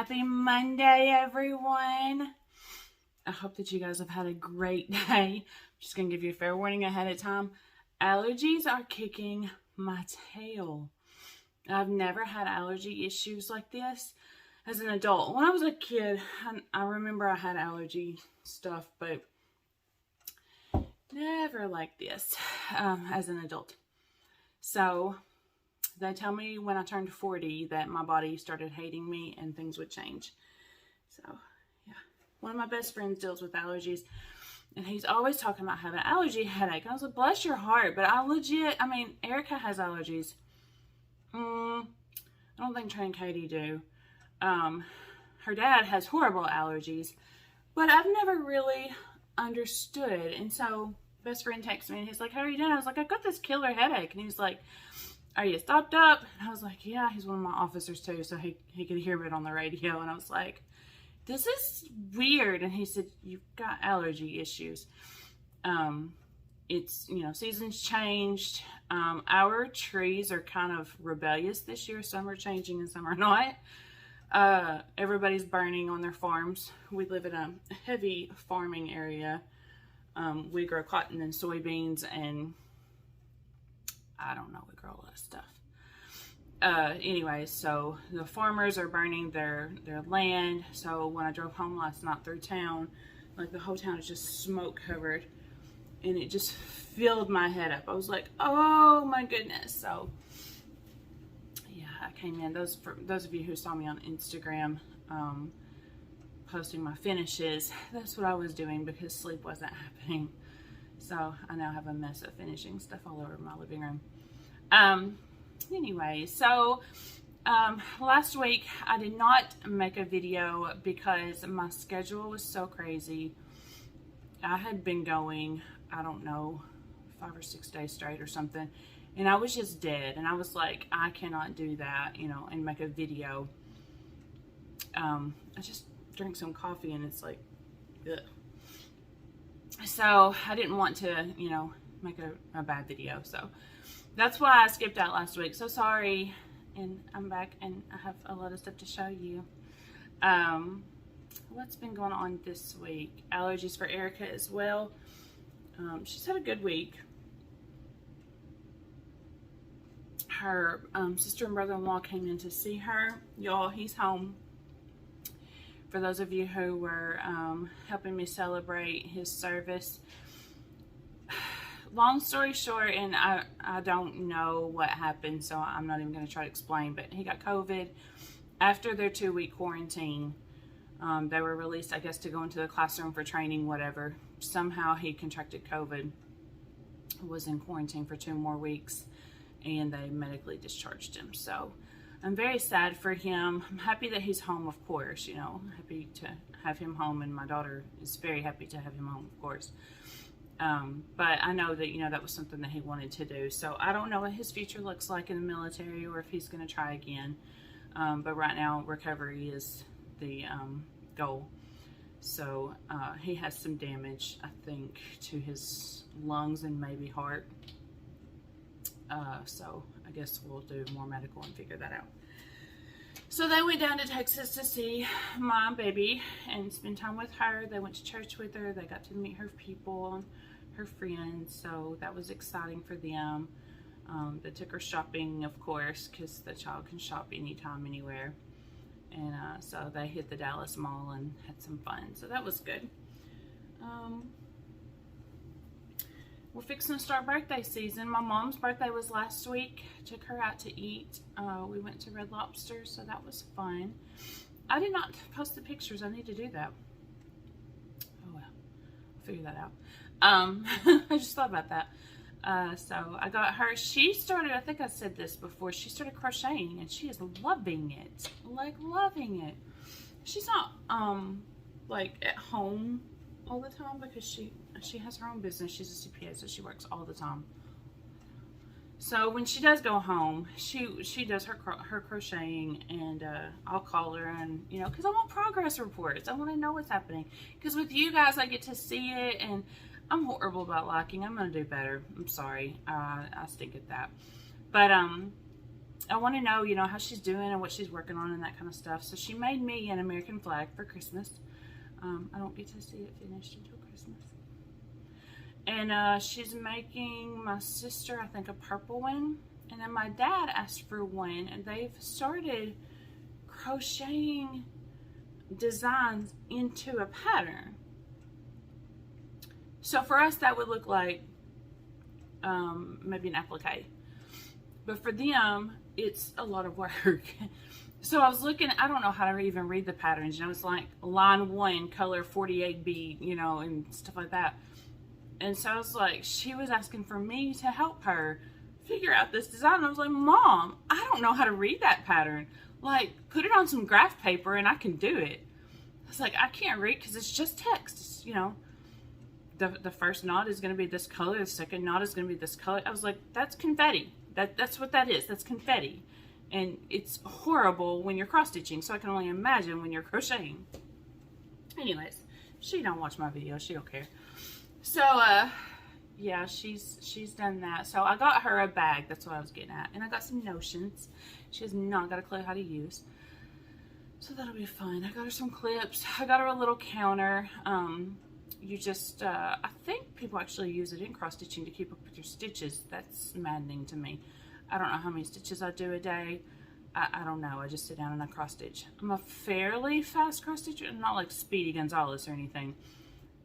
Happy Monday, everyone. I hope that you guys have had a great day. I'm just going to give you a fair warning ahead of time. Allergies are kicking my tail. I've never had allergy issues like this as an adult. When I was a kid, I remember I had allergy stuff, but never like this as an adult. So they tell me when I turned 40 that my body started hating me and things would change. So, yeah. One of my best friends deals with allergies, and he's always talking about having an allergy headache. And I was like, bless your heart. But Erica has allergies. I don't think Trey and Katie do. Her dad has horrible allergies, but I've never really understood. And so, best friend texts me, and he's like, how are you doing? I was like, I got this killer headache. And he's like, are you stopped up? And I was like, yeah. He's one of my officers too, so he could hear it on the radio. And I was like, this is weird. And he said, you've got allergy issues. It's, seasons changed. Our trees are kind of rebellious this year. Some are changing and some are not. Everybody's burning on their farms. We live in a heavy farming area. We grow cotton and soybeans, and I don't know, we grow a lot of stuff. Anyway, so the farmers are burning their land. So when I drove home last night through town, like the whole town is just smoke covered, and it just filled my head up. I was like, oh my goodness. So yeah, I came in. For those of you who saw me on Instagram, posting my finishes, that's what I was doing because sleep wasn't happening. So I now have a mess of finishing stuff all over my living room. Anyway, so last week I did not make a video because my schedule was so crazy. I had been going, I don't know, 5 or 6 days straight or something, and I was just dead. And I was like, I cannot do that, and make a video. I just drank some coffee and it's like, ugh. So I didn't want to, make a bad video. So that's why I skipped out last week. So sorry. And I'm back and I have a lot of stuff to show you. What's been going on this week? Allergies for Erica as well. She's had a good week. Her sister and brother-in-law came in to see her. Y'all, he's home. For those of you who were helping me celebrate his service. Long story short, and I don't know what happened, so I'm not even going to try to explain, but he got COVID after their 2-week quarantine. They were released, I guess, to go into the classroom for training, whatever. Somehow he contracted COVID, was in quarantine for 2 more weeks, and they medically discharged him. So I'm very sad for him. I'm happy that he's home, of course, happy to have him home, and my daughter is very happy to have him home, of course. But I know that, that was something that he wanted to do. So I don't know what his future looks like in the military or if he's going to try again. But right now, recovery is the goal. So he has some damage, I think, to his lungs and maybe heart. So I guess we'll do more medical and figure that out. So they went down to Texas to see my baby and spend time with her. They went to church with her. They got to meet her people, her friends. So that was exciting for them. They took her shopping, of course, because the child can shop anytime, anywhere. And so they hit the Dallas Mall and had some fun. So that was good. We're fixing to start birthday season. My mom's birthday was last week. Took her out to eat. We went to Red Lobster, so that was fun. I did not post the pictures. I need to do that. Oh well, I'll figure that out. I just thought about that. So I got her. She started, I think I said this before, she started crocheting and she is loving it. Like loving it. She's not like at home all the time because she has her own business. She's a CPA, so she works all the time. So when she does go home, she does her crocheting, and I'll call her, and because I want progress reports. I want to know what's happening. Because with you guys, I get to see it, and I'm horrible about liking. I'm gonna do better. I'm sorry, I stink at that. But I want to know, you know, how she's doing and what she's working on and that kind of stuff. So she made me an American flag for Christmas. I don't get to see it finished until Christmas. And she's making my sister, I think, a purple one. And then my dad asked for one, and they've started crocheting designs into a pattern. So for us, that would look like maybe an applique. But for them, it's a lot of work. So I was looking, I don't know how to even read the patterns. You know, it's like line 1, color 48B, you know, and stuff like that. And so I was like, she was asking for me to help her figure out this design. I was like, Mom, I don't know how to read that pattern. Like, put it on some graph paper and I can do it. I was like, I can't read because it's just text. It's, you know, the first knot is going to be this color. The second knot is going to be this color. I was like, that's confetti. That's what that is. That's confetti. And it's horrible when you're cross stitching. So I can only imagine when you're crocheting. Anyways, she don't watch my videos. She don't care. So, yeah, she's done that. So I got her a bag. That's what I was getting at. And I got some notions. She has not got a clue how to use. So that'll be fun. I got her some clips. I got her a little counter. You just, I think people actually use it in cross stitching to keep up with your stitches. That's maddening to me. I don't know how many stitches I do a day. I don't know. I just sit down and I cross stitch. I'm a fairly fast cross stitcher. I'm not like Speedy Gonzalez or anything.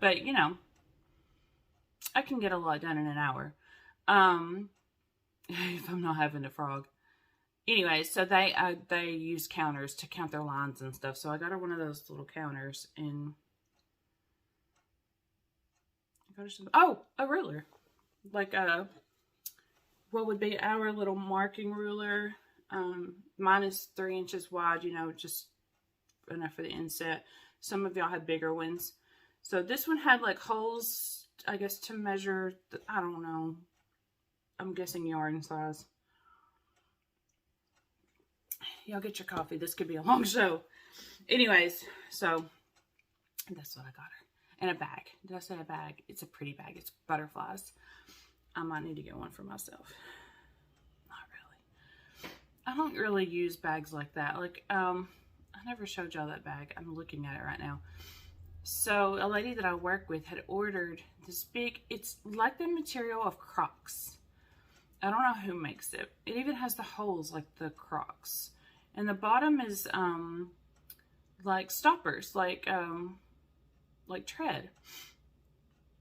But, you know, I can get a lot done in an hour. If I'm not having a frog. Anyway, so they use counters to count their lines and stuff. So I got her one of those little counters, and I got her some, a ruler. Like what would be our little marking ruler. Mine is 3 inches wide, you know, just enough for the inset. Some of y'all had bigger ones. So this one had like holes, I guess, to measure, I don't know. I'm guessing yarn size. Y'all get your coffee. This could be a long show. Anyways, so that's what I got her. And a bag. Did I say a bag? It's a pretty bag. It's butterflies. I might need to get one for myself. Not really. I don't really use bags like that. Like, I never showed y'all that bag. I'm looking at it right now. So a lady that I work with had ordered this big, it's like the material of Crocs. I don't know who makes it. It even has the holes like the Crocs. And the bottom is like stoppers, like tread.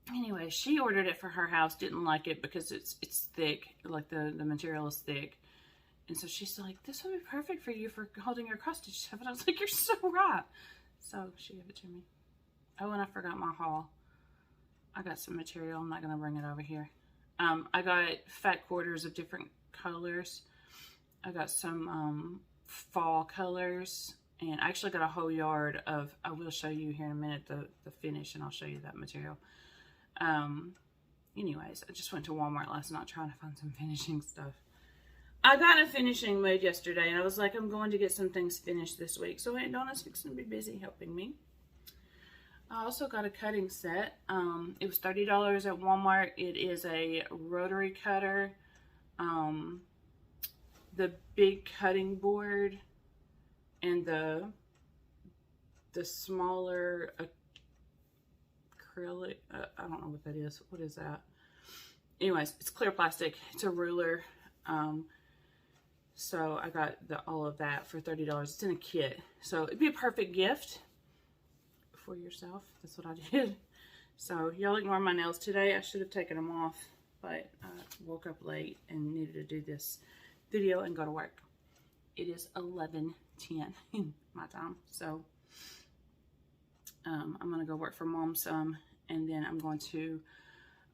Anyway, she ordered it for her house, didn't like it because it's thick, like the material is thick. And so she's like, this would be perfect for you for holding your cross stitch stuff. And I was like, you're so right. So she gave it to me. Oh, and I forgot my haul. I got some material. I'm not going to bring it over here. I got fat quarters of different colors. I got some fall colors. And I actually got a whole yard of, I will show you here in a minute the finish, and I'll show you that material. Anyways, I just went to Walmart last night trying to find some finishing stuff. I got in a finishing mood yesterday, and I was like, I'm going to get some things finished this week. So Aunt Donna's fixing to be busy helping me. I also got a cutting set. It was $30 at Walmart. It is a rotary cutter, the big cutting board, and the smaller acrylic. I don't know what that is. What is that? Anyways, it's clear plastic. It's a ruler. So I got all of that for $30. It's in a kit. So it'd be a perfect gift for yourself. That's what I did. So y'all ignore my nails today. I should have taken them off, but I woke up late and needed to do this video and go to work. It is 11:10 in my time. So I'm going to go work for Mom some, and then I'm going to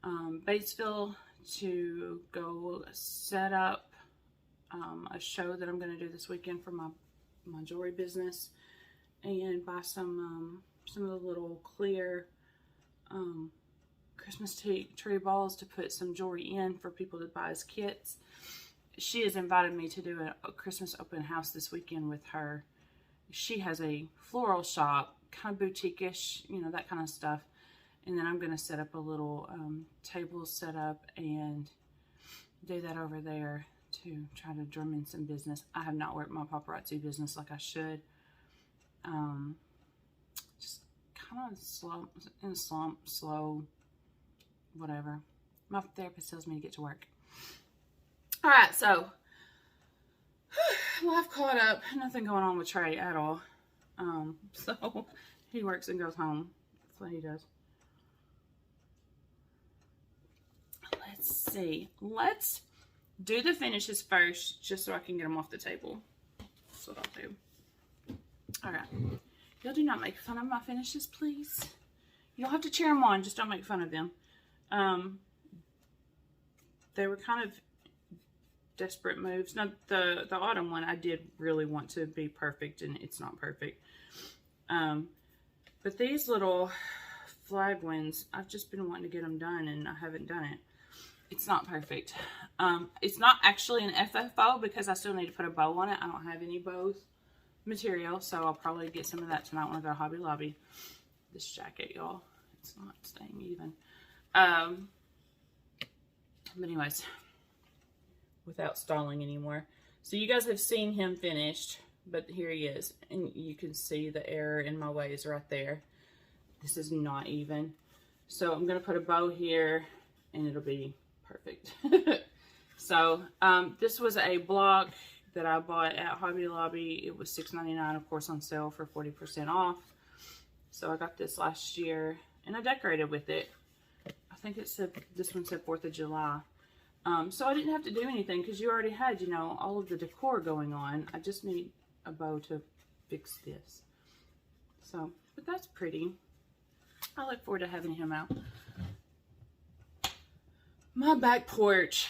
Batesville to go set up a show that I'm going to do this weekend for my jewelry business, and buy some of the little clear Christmas tree balls to put some jewelry in for people to buy as kits. She has invited me to do a Christmas open house this weekend with her. She has a floral shop, kind of boutique-ish, you know, that kind of stuff. And then I'm going to set up a little table set up and do that over there to try to drum in some business. I have not worked my paparazzi business like I should. Just kind of slow, whatever. My therapist tells me to get to work. All right, so life caught up. Nothing going on with Trey at all. So he works and goes home. That's what he does. Let's see. Let's do the finishes first, just so I can get them off the table. That's what I'll do. All right. Y'all do not make fun of my finishes, please. You don't have to cheer them on. Just don't make fun of them. They were kind of desperate moves. Now, the autumn one, I did really want to be perfect, and it's not perfect. But these little flag ones, I've just been wanting to get them done, and I haven't done it. It's not perfect. It's not actually an FFO because I still need to put a bow on it. I don't have any bows material, so I'll probably get some of that tonight when I go to Hobby Lobby. This jacket, y'all, it's not staying even. But anyways, without stalling anymore. So you guys have seen him finished, but here he is. And you can see the error in my ways right there. This is not even. So I'm going to put a bow here and it'll be perfect. So this was a block that I bought at Hobby Lobby. It was $6.99, of course, on sale for 40% off. So I got this last year and I decorated with it. I think it said, this one said 4th of July. So I didn't have to do anything because you already had, you know, all of the decor going on. I just need a bow to fix this. So, but that's pretty. I look forward to having him out. My back porch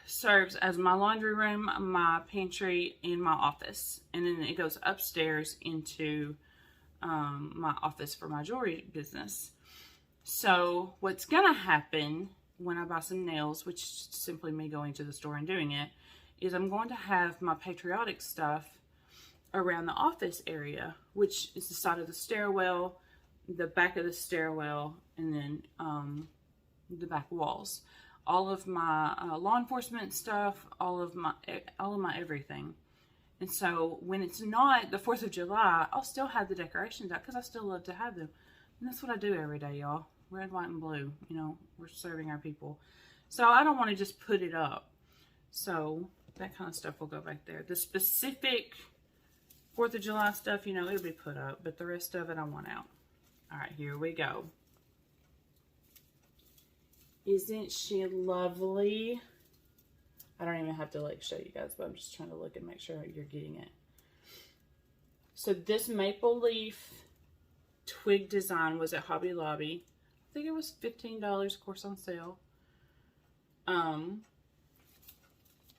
serves as my laundry room, my pantry, and my office. And then it goes upstairs into my office for my jewelry business. So what's gonna happen when I buy some nails, which is simply me going to the store and doing it, is I'm going to have my patriotic stuff around the office area, which is the side of the stairwell, the back of the stairwell, and then the back walls. All of my law enforcement stuff, all of my everything. And so when it's not the 4th of July, I'll still have the decorations out because I still love to have them. And that's what I do every day, y'all. Red, white, and blue. You know, we're serving our people. So I don't want to just put it up. So that kind of stuff will go back there. The specific 4th of July stuff, you know, it'll be put up. But the rest of it I want out. All right, here we go. Isn't she lovely? I don't even have to like show you guys, but I'm just trying to look and make sure you're getting it. So this maple leaf twig design was at Hobby Lobby. I think it was $15, of course, on sale.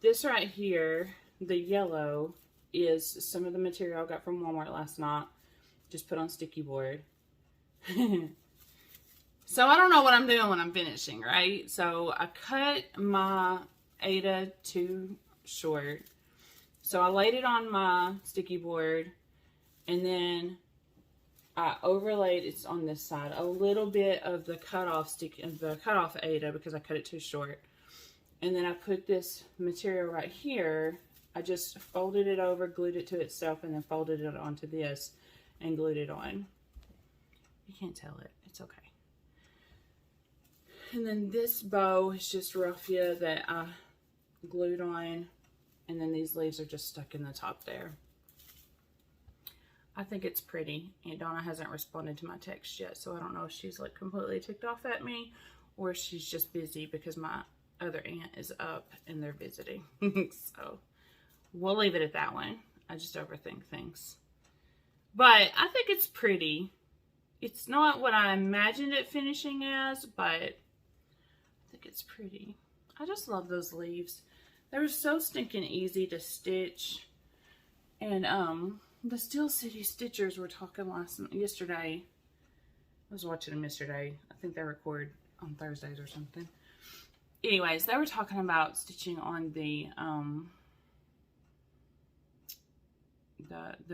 This right here, the yellow, is some of the material I got from Walmart last night. Just put on sticky board. So I don't know what I'm doing when I'm finishing, right? So I cut my Ada too short. So I laid it on my sticky board, and then I overlaid, it's on this side, a little bit of the cutoff Ada because I cut it too short. And then I put this material right here. I just folded it over, glued it to itself, and then folded it onto this and glued it on. You can't tell it. It's okay. And then this bow is just raffia that I glued on. And then these leaves are just stuck in the top there. I think it's pretty. Aunt Donna hasn't responded to my text yet, so I don't know if she's like completely ticked off at me or she's just busy because my other aunt is up and they're visiting. So we'll leave it at that one. I just overthink things. But I think it's pretty. It's not what I imagined it finishing as, but I think it's pretty. I just love those leaves. They were so stinking easy to stitch. And the Steel City Stitchers were talking yesterday. I was watching them yesterday. I think they record on Thursdays or something. Anyways, they were talking about stitching on the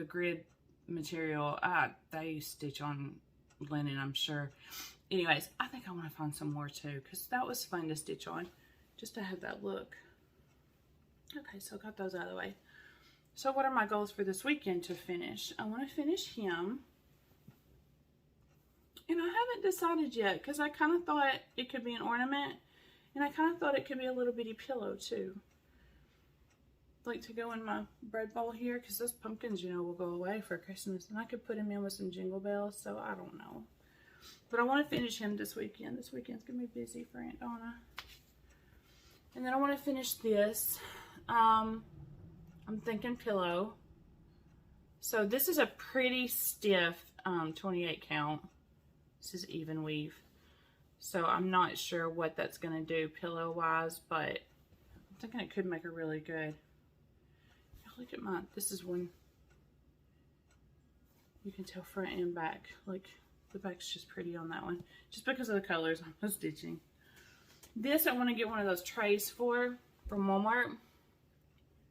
grid material. They stitch on linen, I'm sure. Anyways, I think I want to find some more too, because that was fun to stitch on, just to have that look. Okay, so I got those out of the way. So what are my goals for this weekend to finish? I want to finish him. And I haven't decided yet because I kind of thought it could be an ornament. And I kind of thought it could be a little bitty pillow too. Like to go in my bread bowl here because those pumpkins, you know, will go away for Christmas. And I could put him in with some jingle bells. So I don't know. But I want to finish him this weekend. This weekend's going to be busy for Aunt Donna. And then I want to finish this. I'm thinking pillow. So this is a pretty stiff 28 count. This is even weave. So I'm not sure what that's going to do pillow wise, but I'm thinking it could make a really good. Look at mine. This is one. You can tell front and back. Like the back's just pretty on that one. Just because of the colors on the stitching. This I want to get one of those trays from Walmart.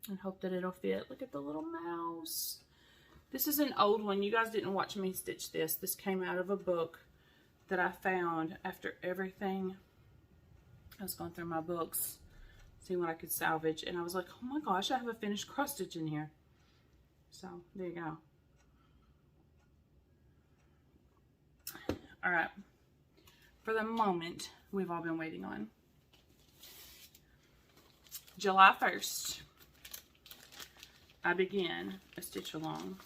And hope that it'll fit. Look at the little mouse. This is an old one. You guys didn't watch me stitch this. This came out of a book that I found after everything. I was going through my books, seeing what I could salvage. And I was like, oh my gosh, I have a finished cross stitch in here. So, there you go. Alright. For the moment, we've all been waiting on. July 1st. I began a stitch along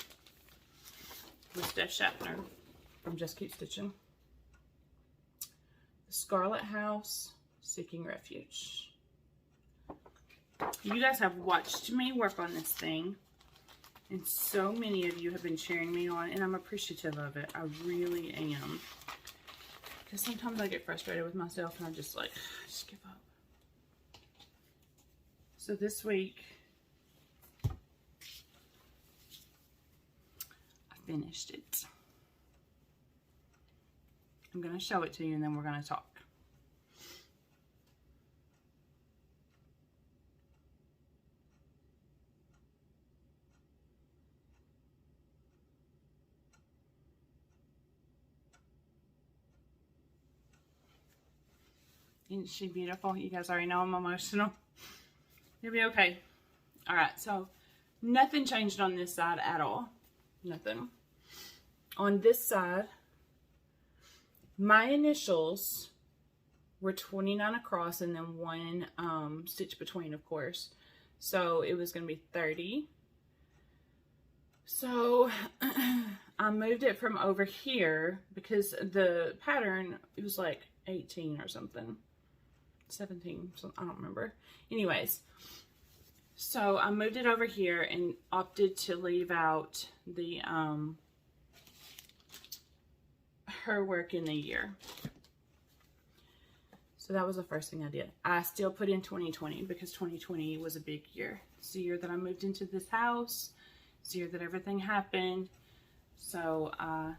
with Steph Schaffner from Just Keep Stitching. The Scarlet House, Seeking Refuge. You guys have watched me work on this thing, and so many of you have been cheering me on, and I'm appreciative of it. I really am. Because sometimes I get frustrated with myself, and I'm just like, just give up. So this week, finished it. I'm going to show it to you and then we're going to talk. Isn't she beautiful? You guys already know I'm emotional. You'll be okay. Alright, so nothing changed on this side at all. Nothing. On this side, my initials were 29 across and then one stitch between, of course. So it was going to be 30. So I moved it from over here because the pattern, it was like 18 or something. 17, so I don't remember. Anyways, so I moved it over here and opted to leave out the her work in the year. So that was the first thing I did. I still put in 2020 because 2020 was a big year. It's the year that I moved into this house. It's the year that everything happened. So I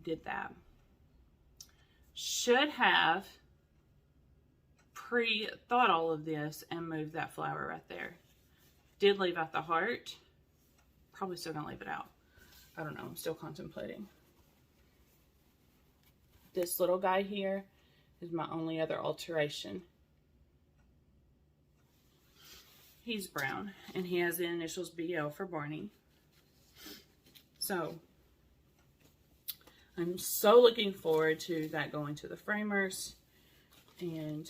did that. Should have pre-thought all of this and moved that flower right there. Did leave out the heart. Probably still gonna leave it out. I don't know. I'm still contemplating. This little guy here is my only other alteration. He's brown and he has the initials BL for Barney. So I'm so looking forward to that going to the framers and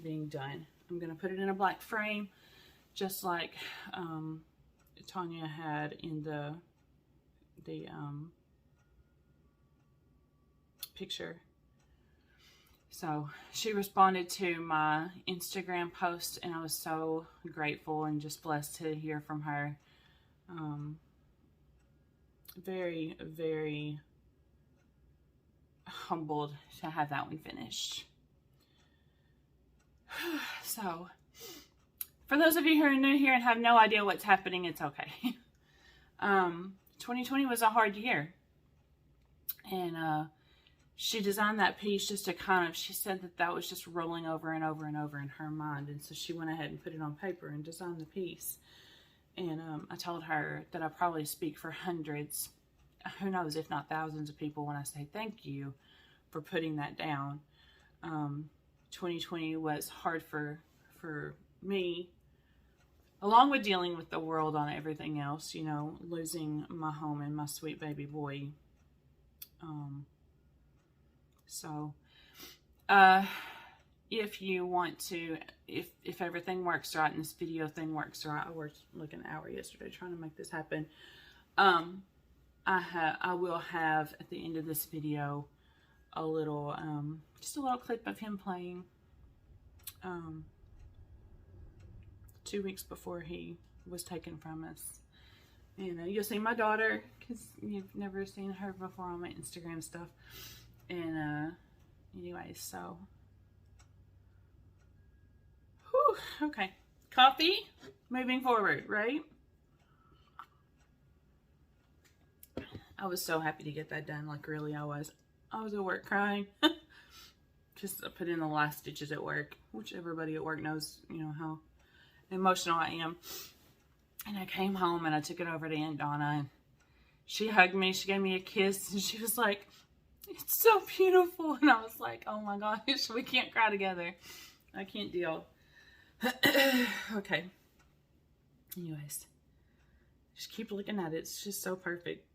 being done. I'm gonna put it in a black frame, just like Tanya had in the picture. So she responded to my Instagram post and I was so grateful and just blessed to hear from her. Very, very humbled to have that one finished. So for those of you who are new here and have no idea what's happening, it's okay. 2020 was a hard year. And she designed that piece just to kind of, she said that that was just rolling over and over and over in her mind. And so she went ahead and put it on paper and designed the piece. And I told her that I probably speak for hundreds, who knows, if not thousands of people when I say thank you for putting that down. 2020 was hard for me. along with dealing with the world on everything else, you know, losing my home and my sweet baby boy. So, if you want to, if everything works right and this video thing works right, I worked like an hour yesterday trying to make this happen. I will have at the end of this video a little, just a little clip of him playing, 2 weeks before he was taken from us. And you'll see my daughter, because you've never seen her before on my Instagram stuff. And anyways, so whew, okay, coffee, moving forward, right? I was so happy to get that done. Like, really, I was at work crying because I put in the last stitches at work, which everybody at work knows, you know, how emotional I am. And I came home and I took it over to Aunt Donna, and she hugged me, she gave me a kiss, and she was like, "It's so beautiful." And I was like, oh my gosh, we can't cry together. I can't deal. Okay. Anyways, just keep looking at it. It's just so perfect.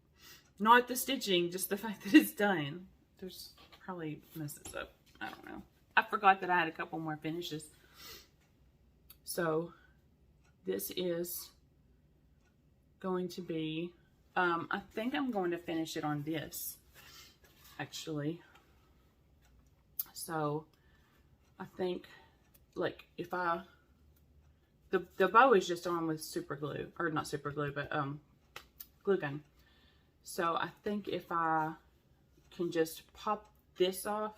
Not the stitching, just the fact that it's done. There's probably messes up. I don't know. I forgot that I had a couple more finishes. So this is going to be, I think I'm going to finish it on this, actually. So I think, like, if I, the bow is just on with super glue, or not super glue, but glue gun. So I think if I can just pop this off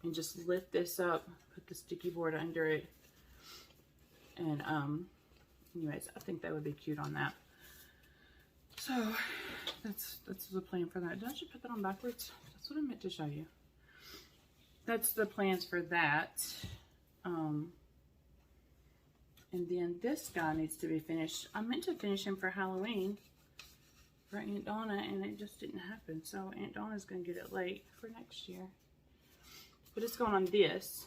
and just lift this up, put the sticky board under it, and anyways, I think that would be cute on that. So that's the plan for that. Did I just put that on backwards? That's what I meant to show you. That's the plans for that. And then this guy needs to be finished. I meant to finish him for Halloween for Aunt Donna, and it just didn't happen. So Aunt Donna's going to get it late for next year. But it's going on this.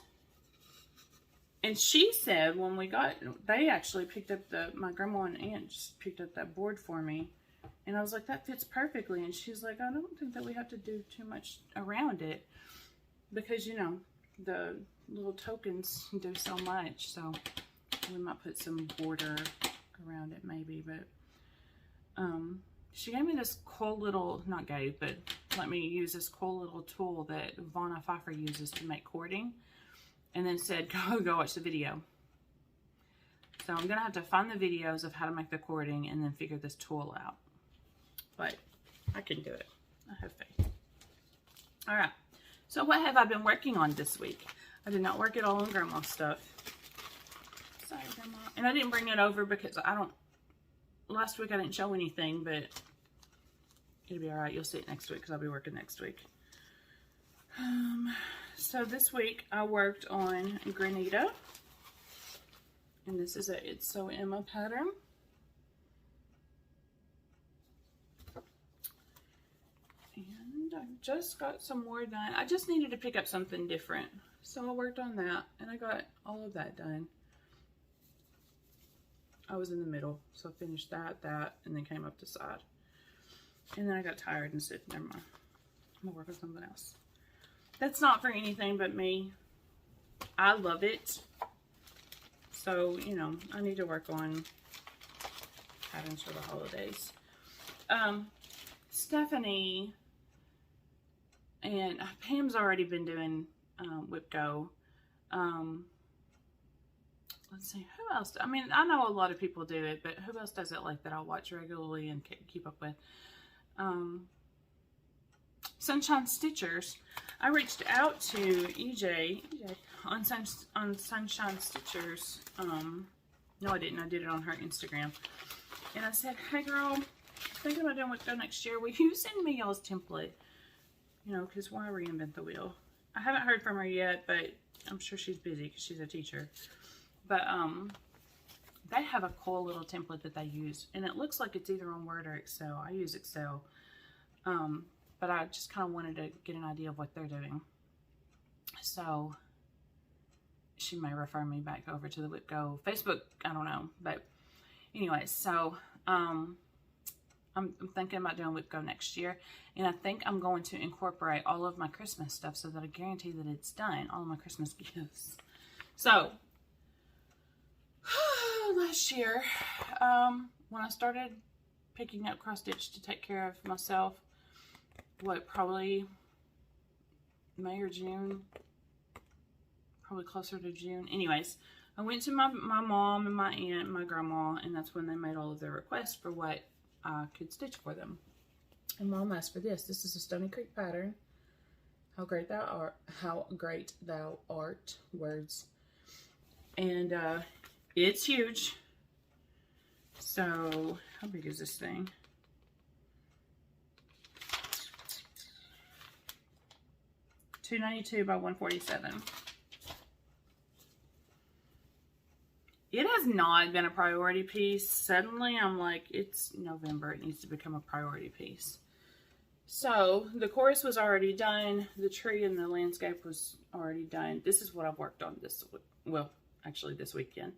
And she said when we got, they actually picked up my grandma and aunt just picked up that board for me. And I was like, that fits perfectly. And she's like, I don't think that we have to do too much around it. Because, you know, the little tokens do so much. So we might put some border around it maybe. But she gave me this cool little, not gave, but let me use this cool little tool that Vonna Pfeiffer uses to make cording. And then said, go watch the video. So I'm going to have to find the videos of how to make the cording and then figure this tool out. But I can do it. I have faith. All right. So what have I been working on this week? I did not work at all on Grandma's stuff. Sorry, Grandma. And I didn't bring it over because last week I didn't show anything, but it'll be all right. You'll see it next week because I'll be working next week. So this week I worked on Granita, and this is a It's So Emma pattern. And I just got some more done. I just needed to pick up something different, so I worked on that, and I got all of that done. I was in the middle, so I finished that, and then came up the side. And then I got tired and said, never mind, I'm gonna work on something else. That's not for anything but me. I love it. So, you know, I need to work on patterns for the holidays. Stephanie and Pam's already been doing Whip Go. Let's see, who else? I mean, I know a lot of people do it, but who else does it like that I'll watch regularly and keep up with? Sunshine Stitchers. I reached out to EJ on Sunshine Stitchers. No, I didn't. I did it on her Instagram. And I said, hey girl, I'm thinking about doing Whip Go next year. Will you send me y'all's template? You know, because why reinvent the wheel? I haven't heard from her yet, but I'm sure she's busy because she's a teacher. But they have a cool little template that they use, and it looks like it's either on Word or Excel. I use Excel, but I just kind of wanted to get an idea of what they're doing. So she may refer me back over to the Whip Go Facebook. I don't know, but Anyways, so I'm thinking about doing WIPCO next year, and I think I'm going to incorporate all of my Christmas stuff so that I guarantee that it's done, all of my Christmas gifts. So last year, when I started picking up cross stitch to take care of myself, probably May or June, probably closer to June. Anyways, I went to my mom and my aunt and my grandma, and that's when they made all of their requests for what I could stitch for them. And Mom asked for this. This is a Stoney Creek pattern. How great thou art. How great thou art. Words. And it's huge. So, how big is this thing? $292 by $147. It has not been a priority piece. Suddenly, I'm like, it's November. It needs to become a priority piece. So, the chorus was already done. The tree and the landscape was already done. This is what I've worked on this weekend.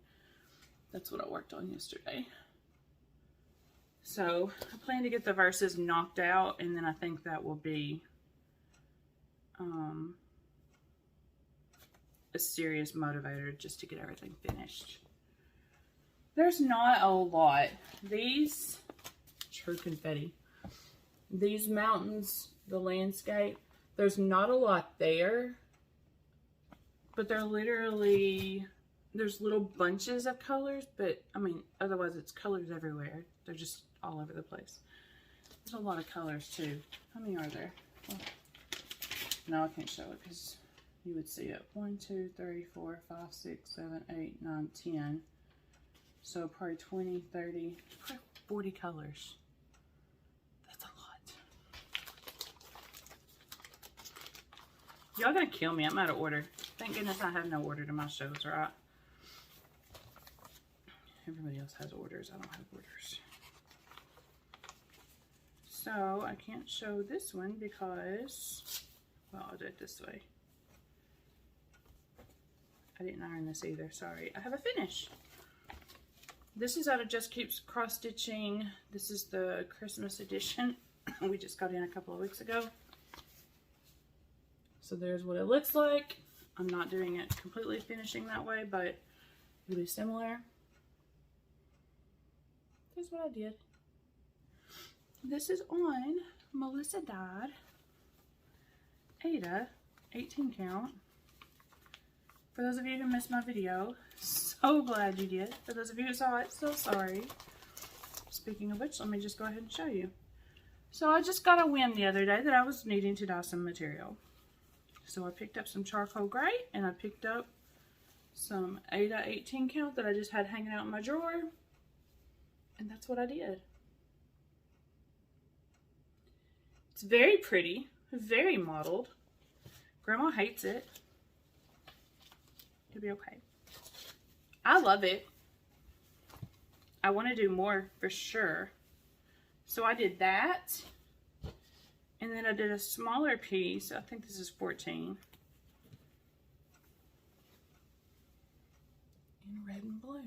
That's what I worked on yesterday. So, I plan to get the verses knocked out, and then I think that will be a serious motivator just to get everything finished. There's not a lot. These, true confetti, these mountains, the landscape, there's not a lot there, but they're literally, there's little bunches of colors, but I mean, otherwise it's colors everywhere. They're just all over the place. There's a lot of colors too. How many are there? Well, no, I can't show it because you would see it. 1, 2, 3, 4, 5, 6, 7, 8, 9, 10. So probably 20, 30, probably 40 colors. That's a lot. Y'all gonna kill me. I'm out of order. Thank goodness I have no order to my shows, right? Everybody else has orders. I don't have orders. So I can't show this one because, well, I'll do it this way. I didn't iron this either, sorry. I have a finish. This is out of Just Keeps Cross Stitching. This is the Christmas edition. We just got in a couple of weeks ago. So there's what it looks like. I'm not doing it completely finishing that way, but it'll be similar. Here's what I did. This is on Melissa Dyed Ada 18 count. For those of you who missed my video, so glad you did. For those of you who saw it, so sorry. Speaking of which, let me just go ahead and show you. So I just got a whim the other day that I was needing to dye some material. So I picked up some charcoal gray, and I picked up some Ada 18 count that I just had hanging out in my drawer. And that's what I did. It's very pretty, very modeled. Grandma hates it. It'll be okay. I love it. I want to do more for sure. So I did that. And then I did a smaller piece. I think this is 14. In red and blue.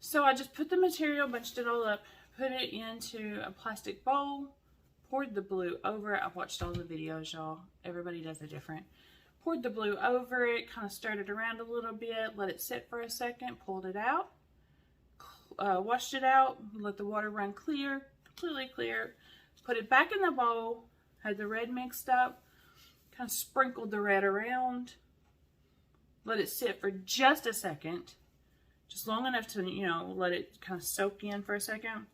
So I just put the material, bunched it all up, put it into a plastic bowl, poured the blue over it. I've watched all the videos, y'all. Everybody does it different. Poured the blue over it, kind of stirred it around a little bit, let it sit for a second, pulled it out, washed it out, let the water run clear, completely clear, put it back in the bowl, had the red mixed up, kind of sprinkled the red around, let it sit for just a second, just long enough to, you know, let it kind of soak in for a second.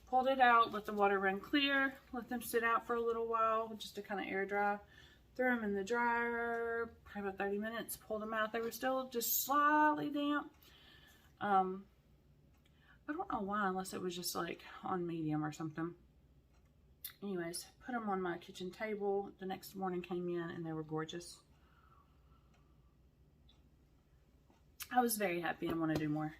Pulled it out, let the water run clear, let them sit out for a little while just to kind of air dry. Threw them in the dryer, probably about 30 minutes, pulled them out. They were still just slightly damp. I don't know why, unless it was just like on medium or something. Anyways, put them on my kitchen table. The next morning came in and they were gorgeous. I was very happy and want to do more.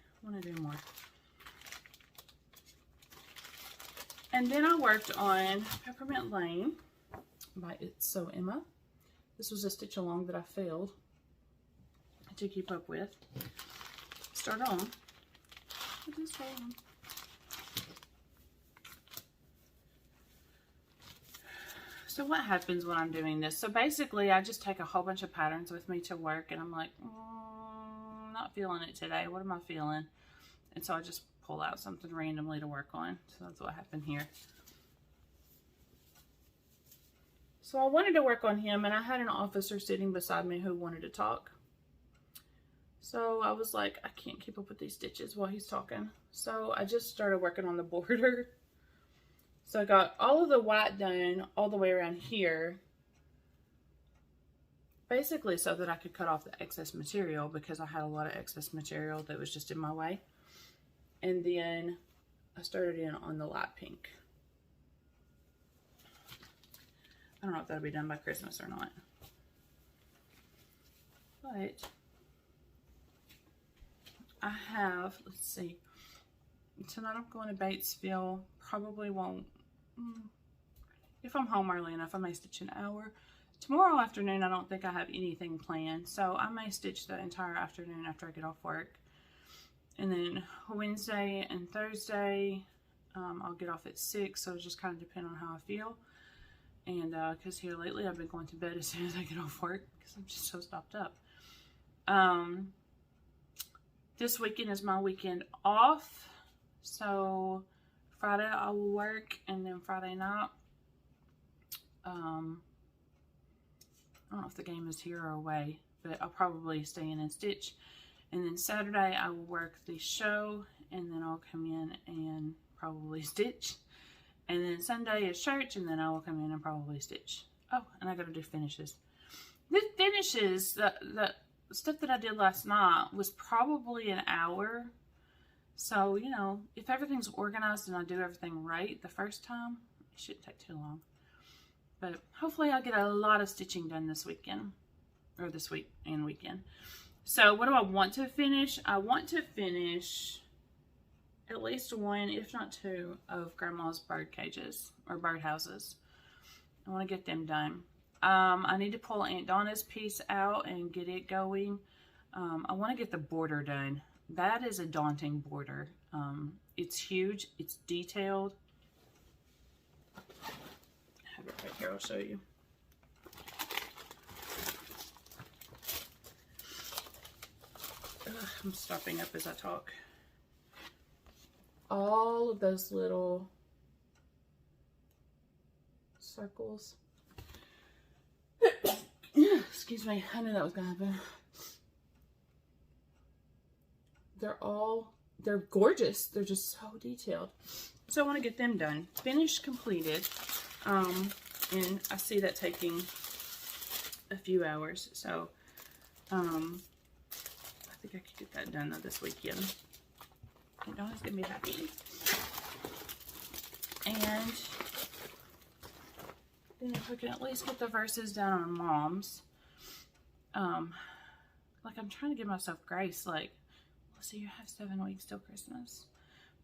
And then I worked on Peppermint Lane by It's So Emma. This was a stitch along that I failed to keep up with. Start on. It is rolling. So what happens when I'm doing this? So basically, I just take a whole bunch of patterns with me to work, and I'm like, not feeling it today. What am I feeling? And so I just pull out something randomly to work on. So that's what happened here. So I wanted to work on him, and I had an officer sitting beside me who wanted to talk. So I was like, I can't keep up with these stitches while he's talking. So I just started working on the border. So I got all of the white done all the way around here, basically so that I could cut off the excess material, because I had a lot of excess material that was just in my way. And then I started in on the light pink. I don't know if that'll be done by Christmas or not, but I have, let's see, tonight I'm going to Batesville. Probably won't, if I'm home early enough, I may stitch an hour. Tomorrow afternoon, I don't think I have anything planned, so I may stitch the entire afternoon after I get off work. And then Wednesday and Thursday, I'll get off at 6, so it just kind of depends on how I feel. And because here lately, I've been going to bed as soon as I get off work because I'm just so stopped up. This weekend is my weekend off, so Friday I will work, and then Friday night, I don't know if the game is here or away, but I'll probably stay in and stitch. And then Saturday I will work the show, and then I'll come in and probably stitch. And then Sunday is church, and then I will come in and probably stitch. Oh, and I gotta do finishes. The finishes, the stuff that I did last night was probably an hour. So, you know, if everything's organized and I do everything right the first time, it shouldn't take too long. But hopefully I'll get a lot of stitching done this weekend, or this week and weekend. So what do I want to finish? I want to finish at least one, if not two, of Grandma's bird cages or bird houses. I want to get them done. I need to pull Aunt Donna's piece out and get it going. I want to get the border done. That is a daunting border. It's huge. It's detailed. I have it right here. I'll show you. Ugh, I'm stopping up as I talk. All of those little circles. Excuse me, I knew that was gonna happen. They're gorgeous. They're just so detailed. So I want to get them done. Finished, completed. And I see that taking a few hours. So I think I could get that done this weekend. And Donna's gonna be happy. And then if I can at least get the verses down on Mom's. Like, I'm trying to give myself grace. Like, Melissa, you have 7 weeks till Christmas.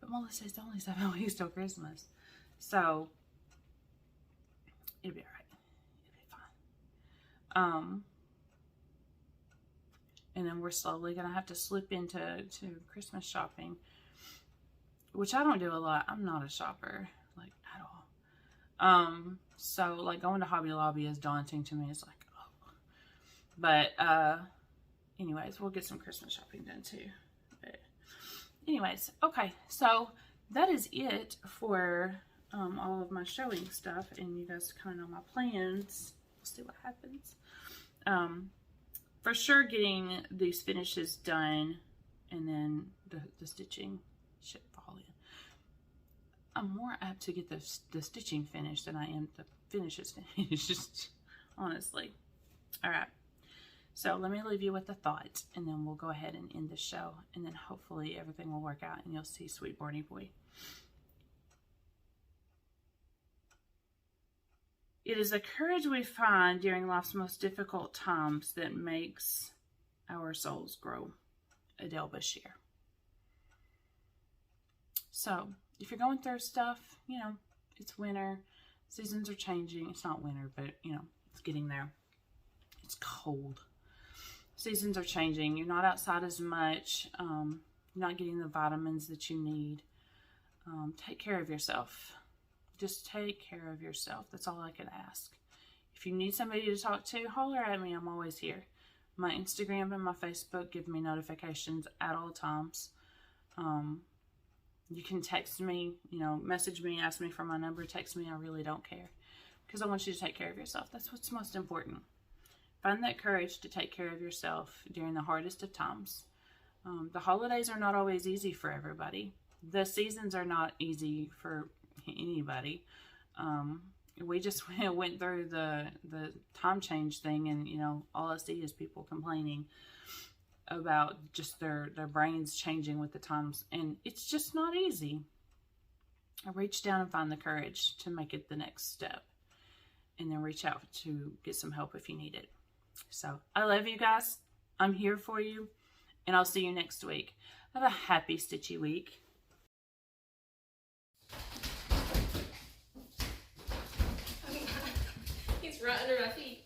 But Melissa, it's only 7 weeks till Christmas. So it'll be alright. It'll be fine. And then we're slowly gonna have to slip into Christmas shopping, which I don't do a lot. I'm not a shopper, like, at all. So like going to Hobby Lobby is daunting to me. It's like, oh. But anyways, we'll get some Christmas shopping done too. But anyways, okay, so that is it for all of my showing stuff, and you guys kind of know my plans. We'll see what happens. For sure getting these finishes done, and then the stitching should fall in. I'm more apt to get the stitching finished than I am the finishes finished, honestly. All right, so let me leave you with a thought, and then we'll go ahead and end the show, and then hopefully everything will work out and you'll see sweet Barney boy. It is the courage we find during life's most difficult times that makes our souls grow. Adele Bashir. So, if you're going through stuff, you know, it's winter, seasons are changing. It's not winter, but, you know, it's getting there. It's cold. Seasons are changing. You're not outside as much. not getting the vitamins that you need. Take care of yourself. Just take care of yourself. That's all I can ask. If you need somebody to talk to, holler at me. I'm always here. My Instagram and my Facebook give me notifications at all times. You can text me, message me, ask me for my number, text me. I really don't care, because I want you to take care of yourself. That's what's most important. Find that courage to take care of yourself during the hardest of times. The holidays are not always easy for everybody. The seasons are not easy for anybody. We just went through the time change thing, and all I see is people complaining about just their brains changing with the times, and it's just not easy. Reach down and find the courage to make it the next step, and then reach out to get some help if you need it. So I love you guys. I'm here for you, and I'll see you next week. Have a happy stitchy week. He's right under my feet.